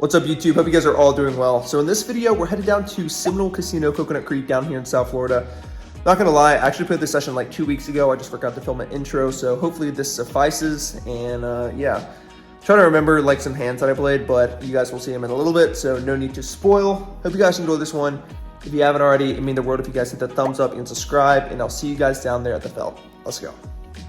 What's up YouTube? Hope you guys are all doing well. So in this video, we're headed down to Seminole Casino Coconut Creek down here in South Florida. Not gonna lie, I actually played this session like 2 weeks ago. I just forgot to film an intro, so hopefully this suffices. And yeah, trying to remember like some hands that I played, but you guys will see them in a little bit, so no need to spoil. Hope you guys enjoy this one. If you haven't already, it'd mean the world if you guys hit the thumbs up and subscribe, and I'll see you guys down there at the felt. Let's go.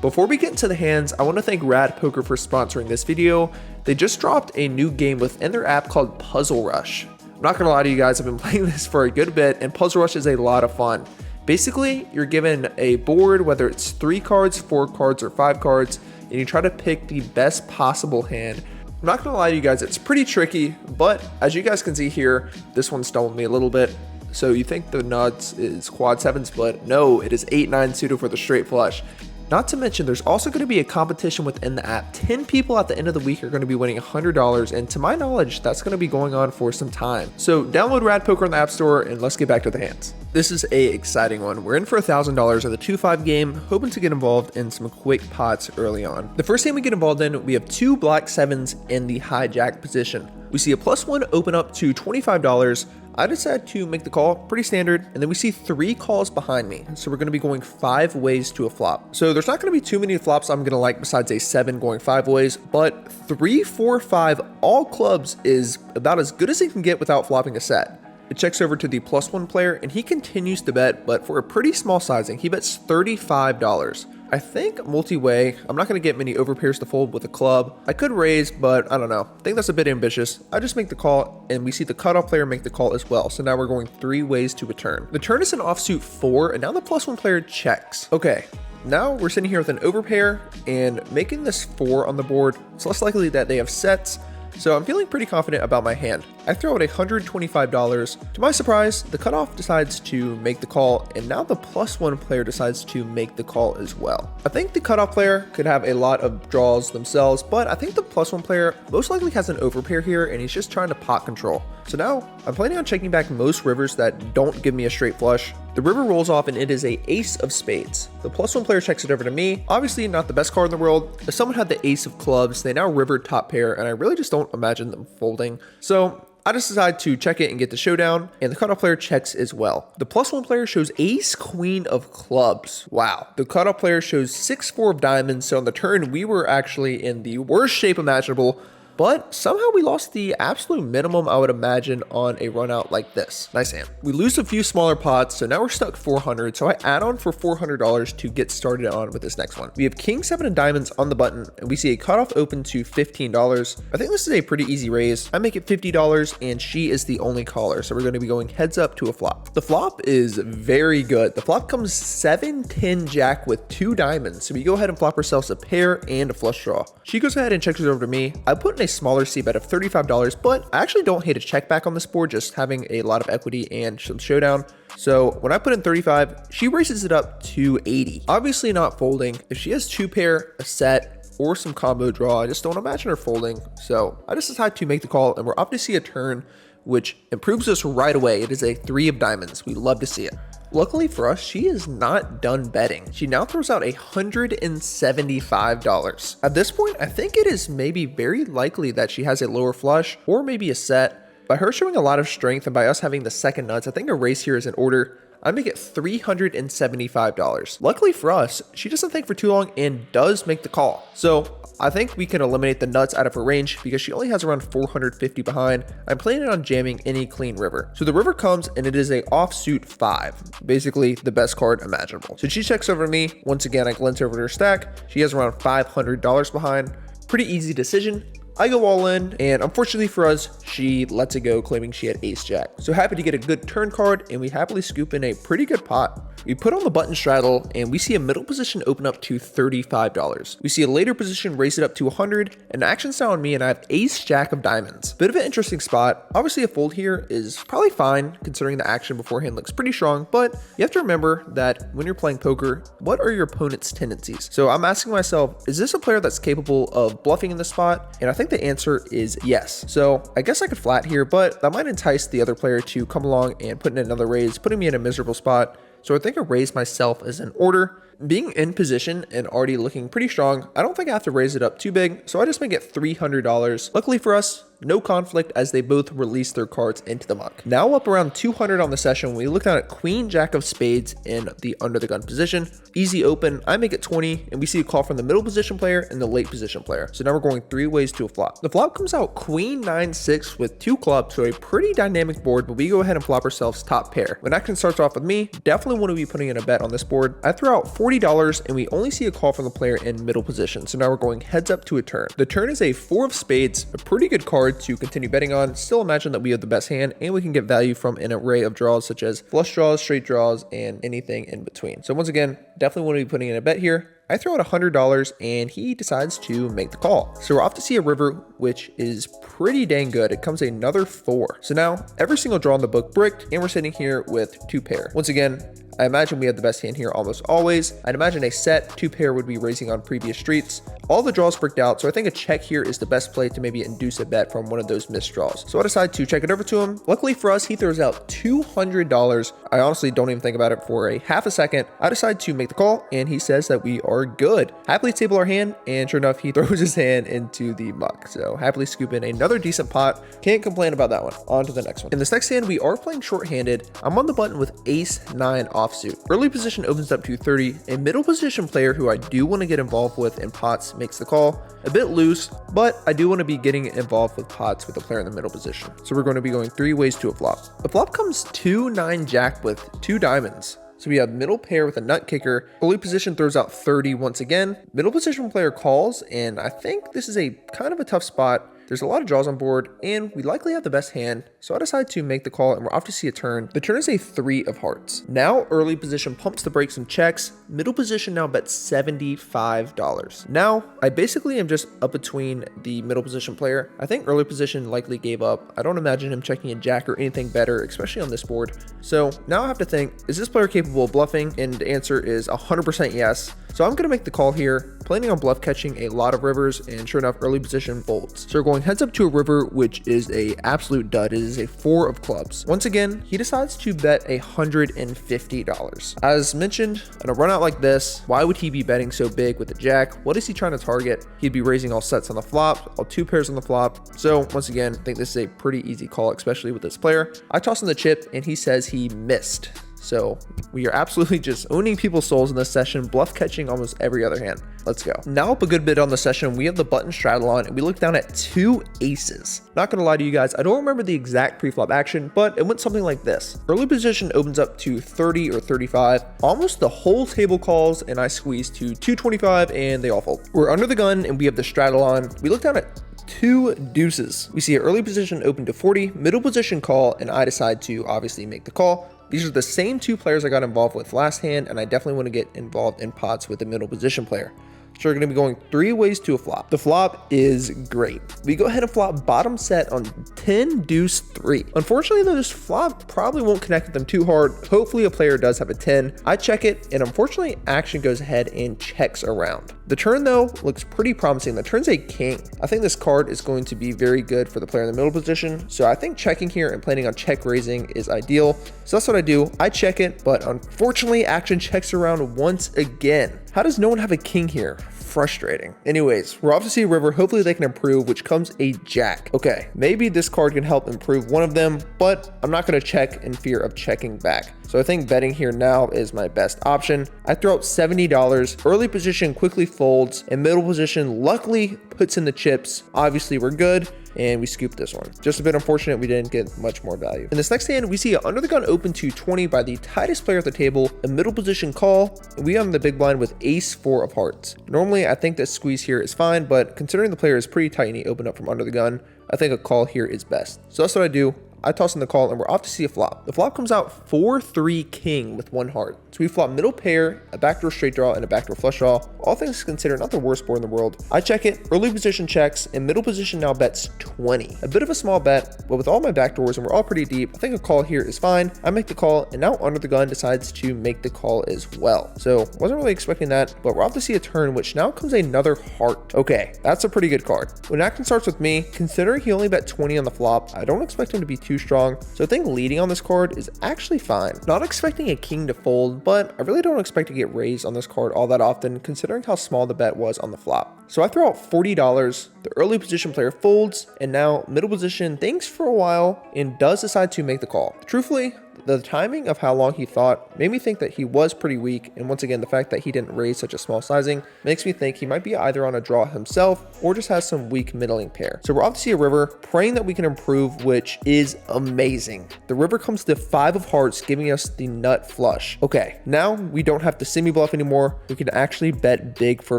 Before we get into the hands, I want to thank Rad Poker for sponsoring this video. They just dropped a new game within their app called Puzzle Rush. I'm not gonna lie to you guys, I've been playing this for a good bit, and Puzzle Rush is a lot of fun. Basically, you're given a board, whether it's 3 cards, 4 cards, or 5 cards, and you try to pick the best possible hand. I'm not gonna lie to you guys, it's pretty tricky, but as you guys can see here, this one stumbled me a little bit. So you think the nuts is quad 7s, but no, it is 8-9 suited for the straight flush. Not to mention, there's also going to be a competition within the app. 10 people at the end of the week are going to be winning $100, and to my knowledge, that's going to be going on for some time. So download Rad Poker on the App Store, and let's get back to the hands. This is a exciting one. We're in for $1,000 in the 2-5 game, hoping to get involved in some quick pots early on. The first game we get involved in, we have 2 black 7s in the hijack position. We see a +1 open up to $25. I decided to make the call, pretty standard, and then we see 3 calls behind me. So we're gonna be going 5 ways to a flop. So there's not gonna be too many flops I'm gonna like besides a 7 going 5 ways, but 3, 4, 5, all clubs is about as good as it can get without flopping a set. It checks over to the +1 player, and he continues to bet, but for a pretty small sizing, he bets $35. I think multi-way, I'm not going to get many overpairs to fold with a club. I could raise, but I don't know. I think that's a bit ambitious. I just make the call, and we see the cutoff player make the call as well. So now we're going 3 ways to a turn. The turn is an offsuit 4, and now the +1 player checks. Okay, now we're sitting here with an overpair, and making this 4 on the board, it's less likely that they have sets. So I'm feeling pretty confident about my hand. I throw out $125. To my surprise, the cutoff decides to make the call, and now the +1 player decides to make the call as well. I think the cutoff player could have a lot of draws themselves, but I think the +1 player most likely has an overpair here, and he's just trying to pot control. So now I'm planning on checking back most rivers that don't give me a straight flush. The river rolls off, and it is a ace of spades. The +1 player checks it over to me. Obviously not the best card in the world. If someone had the ace of clubs, they now river top pair, and I really just don't imagine them folding. So I just decide to check it and get the showdown, and the cutoff player checks as well. The +1 player shows ace queen of clubs. Wow. The cutoff player shows 6-4 of diamonds, so on the turn we were actually in the worst shape imaginable, but somehow we lost the absolute minimum I would imagine on a run out like this. Nice hand. We lose a few smaller pots, so now we're stuck 400, so I add on for $400 to get started on with this next one. We have king 7 of diamonds on the button, and we see a cutoff open to $15. I think this is a pretty easy raise. I make it $50, and she is the only caller, so we're going to be going heads up to a flop. The flop is very good. The flop comes 7-10 jack with 2 diamonds, so we go ahead and flop ourselves a pair and a flush draw. She goes ahead and checks it over to me. I put in a smaller C bet of $35, but I actually don't hate a check back on this board, just having a lot of equity and some showdown. So when I put in 35, she raises it up to 80. Obviously not folding. If she has 2 pair, a set, or some combo draw, I just don't imagine her folding. So I just decide to make the call, and we're up to see a turn, which improves us right away. It is a 3 of diamonds. We love to see it. Luckily for us, she is not done betting. She now throws out $175. At this point, I think it is maybe very likely that she has a lower flush or maybe a set. By her showing a lot of strength and by us having the second nuts, I think a raise here is in order. I make it $375. Luckily for us, she doesn't think for too long and does make the call. So I think we can eliminate the nuts out of her range because she only has around 450 behind. I'm planning on jamming any clean river. So the river comes, and it is a offsuit 5, basically the best card imaginable. So she checks over to me. Once again, I glance over to her stack. She has around $500 behind. Pretty easy decision. I go all in, and unfortunately for us, she lets it go, claiming she had ace jack. So happy to get a good turn card, and we happily scoop in a pretty good pot. We put on the button straddle, and we see a middle position open up to $35. We see a later position raise it up to $100, and action's down on me, and I have ace jack of diamonds. Bit of an interesting spot. Obviously a fold here is probably fine, considering the action beforehand looks pretty strong, but you have to remember that when you're playing poker, what are your opponent's tendencies? So I'm asking myself, is this a player that's capable of bluffing in this spot? And I think the answer is yes. So I guess I could flat here, but that might entice the other player to come along and put in another raise, putting me in a miserable spot. So I think a raise myself is in order. Being in position and already looking pretty strong, I don't think I have to raise it up too big, so I just make it $300. Luckily for us, No conflict as they both release their cards into the muck. Now up around 200 on the session, we look down at queen jack of spades in the under the gun position. Easy open, I make it 20, and we see a call from the middle position player and the late position player. So now we're going 3 ways to a flop. The flop comes out queen 9-6 with 2 clubs, so a pretty dynamic board, but we go ahead and flop ourselves top pair. When action starts off with me, definitely want to be putting in a bet on this board. I throw out $40 and we only see a call from the player in middle position. So now we're going heads up to a turn. The turn is a 4 of spades, a pretty good card to continue betting on. Still imagine that we have the best hand and we can get value from an array of draws such as flush draws, straight draws, and anything in between. So once again, definitely want to be putting in a bet here. I throw out $100 and he decides to make the call. So we're off to see a river, which is pretty dang good. It comes another 4. So now every single draw in the book bricked and we're sitting here with 2 pair. Once again, I imagine we have the best hand here almost always. I'd imagine a set 2 pair would be raising on previous streets. All the draws bricked out, so I think a check here is the best play to maybe induce a bet from one of those missed draws. So I decide to check it over to him. Luckily for us, he throws out $200. I honestly don't even think about it for a half a second. I decide to make the call and he says that we are good. Happily table our hand, and sure enough, he throws his hand into the muck. So happily scoop in another decent pot. Can't complain about that one. On to the next one. In this next hand, we are playing short-handed. I'm on the button with ace-9 offsuit. Early position opens up to 30. A middle position player who I do want to get involved with in pots makes the call. A bit loose, but I do want to be getting involved with pots with a player in the middle position. So we're going to be going 3 ways to a flop. The flop comes 2-9 jack with 2 diamonds. So we have middle pair with a nut kicker. Early position throws out 30 once again. Middle position player calls, and I think this is a kind of a tough spot. There's a lot of draws on board, and we likely have the best hand, so I decide to make the call, and we're off to see a turn. The turn is a 3 of hearts. Now early position pumps the brakes and checks. Middle position now bets $75. Now, I basically am just up between the middle position player. I think early position likely gave up. I don't imagine him checking a jack or anything better, especially on this board. So now I have to think, is this player capable of bluffing? And the answer is 100% yes. So I'm going to make the call here, planning on bluff catching a lot of rivers, and sure enough, early position folds. So we're going heads up to a river, which is a absolute dud. It is a 4 of clubs. Once again, he decides to bet $150. As mentioned, in a run out like this, why would he be betting so big with the jack? What is he trying to target? He'd be raising all sets on the flop, all 2 pairs on the flop. So once again, I think this is a pretty easy call, especially with this player. I toss in the chip and he says he missed. So we are absolutely just owning people's souls in this session, bluff catching almost every other hand. Let's go. Now up a good bit on the session, we have the button straddle on and we look down at 2 aces. Not gonna lie to you guys, I don't remember the exact pre-flop action, but it went something like this. Early position opens up to 30 or 35. Almost the whole table calls and I squeeze to 225 and they all fold. We're under the gun and we have the straddle on. We look down at 2 deuces. We see an early position open to 40, middle position call, and I decide to obviously make the call. These are the same 2 players I got involved with last hand, and I definitely want to get involved in pots with the middle position player. So we're going to be going 3 ways to a flop. The flop is great. We go ahead and flop bottom set on 10 deuce 3. Unfortunately though, this flop probably won't connect with them too hard. Hopefully a player does have a 10. I check it, and unfortunately action goes ahead and checks around. The turn though looks pretty promising. The turn's a king. I think this card is going to be very good for the player in the middle position. So I think checking here and planning on check raising is ideal. So that's what I do. I check it, but unfortunately action checks around once again. How does no one have a king here? Frustrating. Anyways, we're off to see a river. Hopefully they can improve, which comes a jack. Okay, maybe this card can help improve one of them, but I'm not going to check in fear of checking back. So I think betting here now is my best option. I throw out $70. Early position quickly folds, and middle position luckily puts in the chips. Obviously we're good, and we scooped this one. Just a bit unfortunate we didn't get much more value. In this next hand, we see an under the gun open to 20 by the tightest player at the table, a middle position call, and we on the big blind with ace 4 of hearts. Normally I think this squeeze here is fine, but considering the player is pretty tight and he opened up from under the gun, I think a call here is best. So that's what I do. I toss in the call and we're off to see a flop. The flop comes out 4-3 king with 1 heart. So we flop middle pair, a backdoor straight draw, and a backdoor flush draw. All things considered, not the worst board in the world. I check it, early position checks, and middle position now bets 20. A bit of a small bet, but with all my backdoors and we're all pretty deep, I think a call here is fine. I make the call, and now under the gun decides to make the call as well. So wasn't really expecting that, but we're off to see a turn, which now comes another heart. Okay, that's a pretty good card. When action starts with me, considering he only bet 20 on the flop, I don't expect him to be too too strong, so I think leading on this card is actually fine. Not expecting a king to fold, but I really don't expect to get raised on this card all that often considering how small the bet was on the flop. So I throw out $40, the early position player folds, and now middle position thinks for a while and does decide to make the call. Truthfully, the timing of how long he thought made me think that he was pretty weak, and once again the fact that he didn't raise such a small sizing makes me think he might be either on a draw himself or just has some weak middling pair. So we're off to see a river, praying that we can improve, which is amazing. The river comes to 5 of hearts, giving us the nut flush. Okay, now we don't have to semi bluff anymore, we can actually bet big for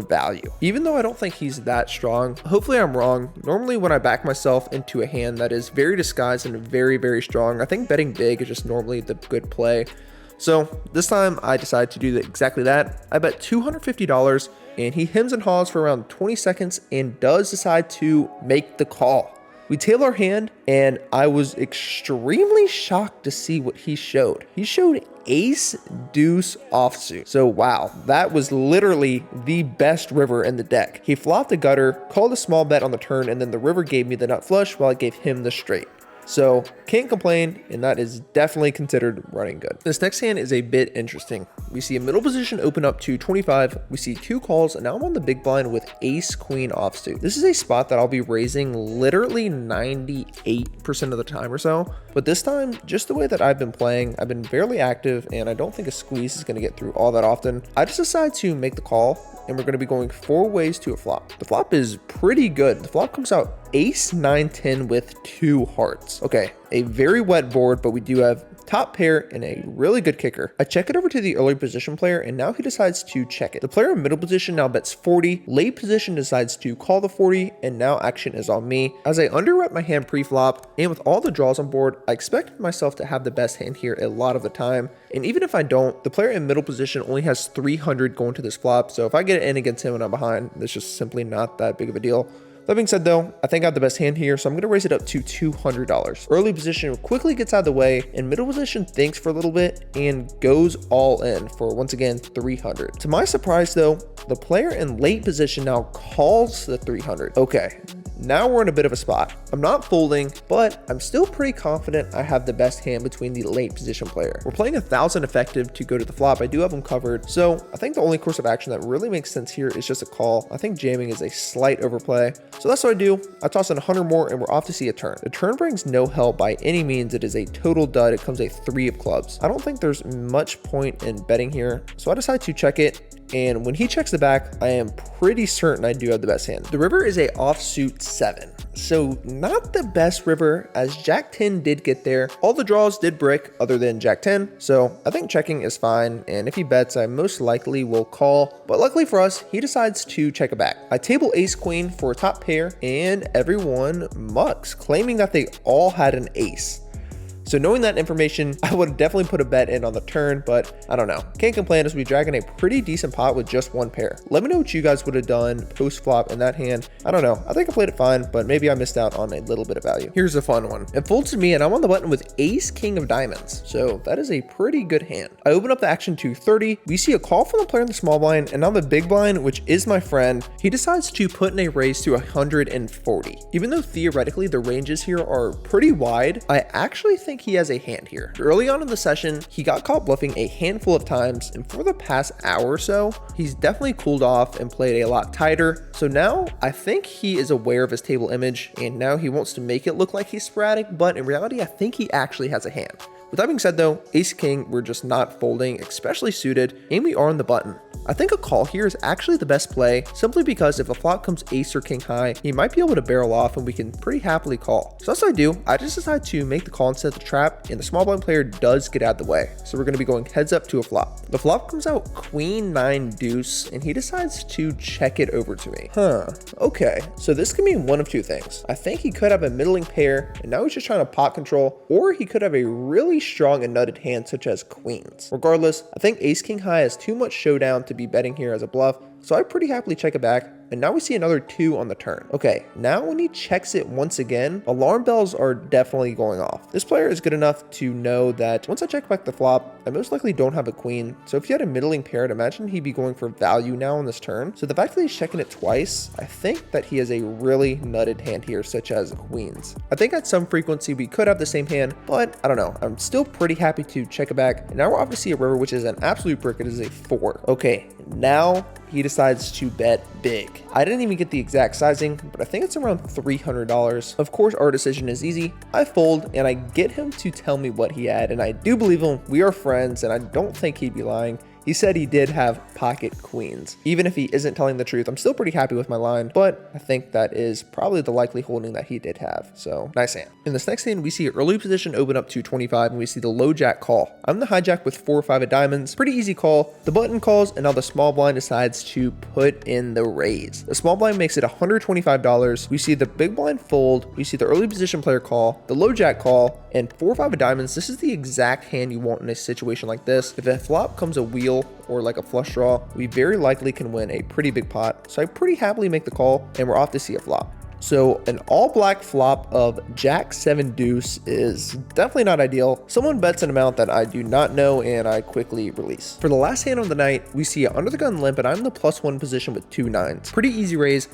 value. Even though I don't think he's that strong, hopefully I'm wrong. Normally when I back myself into a hand that is very disguised and very strong, I think betting big is just normally the good play. So this time I decided to do exactly that. I bet $250 and he hems and haws for around 20 seconds and does decide to make the call. We tail our hand and I was extremely shocked to see what he showed. He showed ace deuce offsuit. So wow, that was literally the best river in the deck. He flopped a gutter, called a small bet on the turn, and then the river gave me the nut flush while it gave him the straight. So can't complain, and that is definitely considered running good. This next hand is a bit interesting. We see a middle position open up to 25. We see 2 calls, and now I'm on the big blind with ace queen offsuit. This is a spot that I'll be raising literally 98% of the time or so. But this time, just the way that I've been playing, I've been fairly active, and I don't think a squeeze is going to get through all that often. I just decided to make the call, and we're going to be going 4 ways to a flop. The flop is pretty good. The flop comes out ace 9-10 with 2 hearts. Okay, a very wet board, but we do have top pair and a really good kicker. I check it over to the early position player, and now he decides to check it. The player in middle position now bets 40. Late position decides to call the 40, and now action is on me. As I underrep my hand pre-flop, and with all the draws on board, I expect myself to have the best hand here a lot of the time. And even if I don't, the player in middle position only has 300 going to this flop, so if I get it in against him and I'm behind, that's just simply not that big of a deal. That being said though, I think I have the best hand here, so I'm going to raise it up to $200. Early position quickly gets out of the way, and middle position thinks for a little bit and goes all in for, once again, 300. To my surprise though, the player in late position now calls the 300. Okay, now we're in a bit of a spot. I'm not folding, but I'm still pretty confident I have the best hand between the late position player. We're playing 1,000 effective to go to the flop. I do have them covered, so I think the only course of action that really makes sense here is just a call. I think jamming is a slight overplay. So that's what I do. I toss in 100 more and we're off to see a turn. The turn brings no help by any means. It is a total dud. It comes a 3 of clubs. I don't think there's much point in betting here, so I decide to check it. And when he checks the back, I am pretty certain I do have the best hand. The river is a offsuit 7. So not the best river, as Jack 10 did get there. All the draws did brick other than Jack 10. So I think checking is fine. And if he bets, I most likely will call. But luckily for us, he decides to check it back. I table ace queen for a top pair and everyone mucks, claiming that they all had an ace. So knowing that information, I would have definitely put a bet in on the turn, but I don't know. Can't complain as we drag in a pretty decent pot with just 1 pair. Let me know what you guys would have done post flop in that hand. I don't know. I think I played it fine, but maybe I missed out on a little bit of value. Here's a fun one. It folds to me and I'm on the button with ace king of diamonds. So that is a pretty good hand. I open up the action to 30. We see a call from the player in the small blind, and now the big blind, which is my friend, he decides to put in a raise to 140. Even though theoretically the ranges here are pretty wide, I actually think he has a hand here. Early on in the session, he got caught bluffing a handful of times, and for the past hour or so, he's definitely cooled off and played a lot tighter. So now I think he is aware of his table image, and now he wants to make it look like he's sporadic, but in reality, I think he actually has a hand. With that being said though, ace king, we're just not folding, especially suited, and we are on the button. I think a call here is actually the best play, simply because if the flop comes ace or king high, he might be able to barrel off and we can pretty happily call. So that's what I do. I just decide to make the call instead of the trap, and the small blind player does get out of the way. So we're going to be going heads up to a flop. The flop comes out queen 9 deuce, and he decides to check it over to me. Okay, so this can mean one of two things. I think he could have a middling pair, and now he's just trying to pot control, or he could have a really strong and nutted hand such as queens. Regardless, I think ace king high has too much showdown to be betting here as a bluff, so I pretty happily check it back. and now we see another 2 on the turn. Okay, now when he checks it once again, alarm bells are definitely going off. This player is good enough to know that once I check back the flop, I most likely don't have a queen. So if he had a middling pair, I'd imagine he'd be going for value now on this turn. So the fact that he's checking it twice, I think that he has a really nutted hand here, such as queens. I think at some frequency we could have the same hand, but I don't know. I'm still pretty happy to check it back. And now we're off to see a river, which is an absolute brick. It is a 4. Okay, now he decides to bet big. I didn't even get the exact sizing, but I think it's around $300. Of course, our decision is easy. I fold and I get him to tell me what he had, and I do believe him. We are friends and I don't think he'd be lying. He said he did have pocket queens. Even if he isn't telling the truth, I'm still pretty happy with my line, but I think that is probably the likely holding that he did have. So nice hand. In this next hand, we see early position open up to 25 and we see the low jack call. I'm the hijack with 4 or 5 of diamonds. Pretty easy call. The button calls and now the small blind decides to put in the raise. The small blind makes it $125. We see the big blind fold. We see the early position player call, the low jack call, and 4 or 5 of diamonds. This is the exact hand you want in a situation like this. If a flop comes a wheel or like a flush draw, we very likely can win a pretty big pot. So I pretty happily make the call and we're off to see a flop. So an all black flop of Jack 7 deuce is definitely not ideal. Someone bets an amount that I do not know and I quickly release. For the last hand of the night, we see under the gun limp and I'm in the +1 position with 2 9s. Pretty easy raise.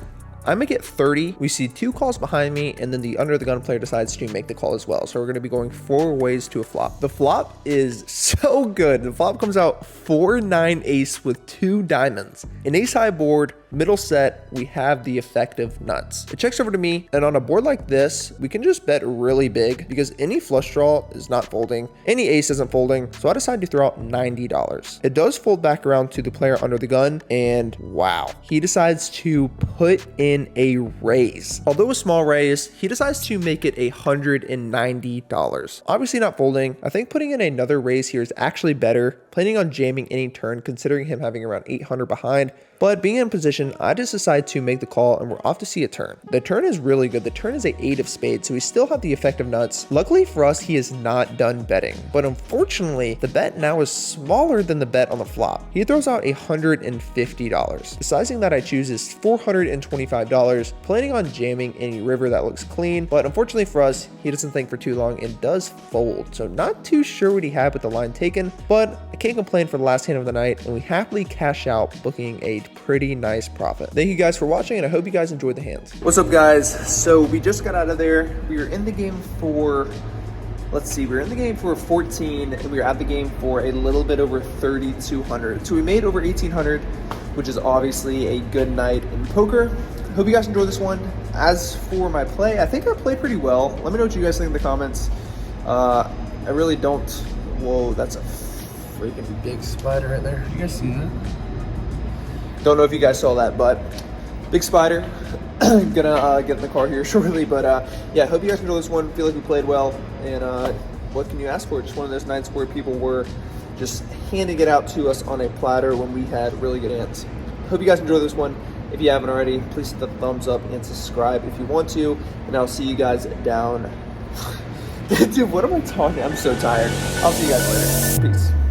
I make it 30. We see 2 calls behind me, and then the under the gun player decides to make the call as well. So we're going to be going 4 ways to a flop. The flop is so good. The flop comes out 4-9 ace with 2 diamonds. An ace high board, middle set, we have the effective nuts. It checks over to me, and on a board like this, we can just bet really big because any flush draw is not folding. Any ace isn't folding, so I decided to throw out $90. It does fold back around to the player under the gun, and wow, he decides to put in a raise. Although a small raise, he decides to make it $190. Obviously not folding. I think putting in another raise here is actually better. Planning on jamming any turn, considering him having around 800 behind. But being in position, I just decide to make the call and we're off to see a turn. The turn is really good. The turn is a 8 of spades, so we still have the effective nuts. Luckily for us, he is not done betting. But unfortunately, the bet now is smaller than the bet on the flop. He throws out $150. The sizing that I choose is $425, planning on jamming any river that looks clean. But unfortunately for us, he doesn't think for too long and does fold. So not too sure what he had with the line taken, but I can't complain for the last hand of the night, and we happily cash out, booking a pretty nice profit. Thank you guys for watching, and I hope you guys enjoyed the hands. What's up, guys? So we just got out of there. We were in the game for, let's see, we were in the game for 14, and we were at the game for a little bit over 3,200. So we made over 1,800, which is obviously a good night in poker. Hope you guys enjoyed this one. As for my play, I think I played pretty well. Let me know what you guys think in the comments. I really don't. Whoa, that's a freaking big spider right there. You guys see that? Don't know if you guys saw that, but big spider. Gonna get in the car here shortly, but yeah, hope you guys enjoyed this one. Feel like we played well, and what can you ask for? Just one of those nights where people were just handing it out to us on a platter when we had really good hands. Hope you guys enjoyed this one. If you haven't already, please hit the thumbs up and subscribe if you want to, and I'll see you guys down. Dude, what am I talking? I'm so tired. I'll see you guys later. Peace.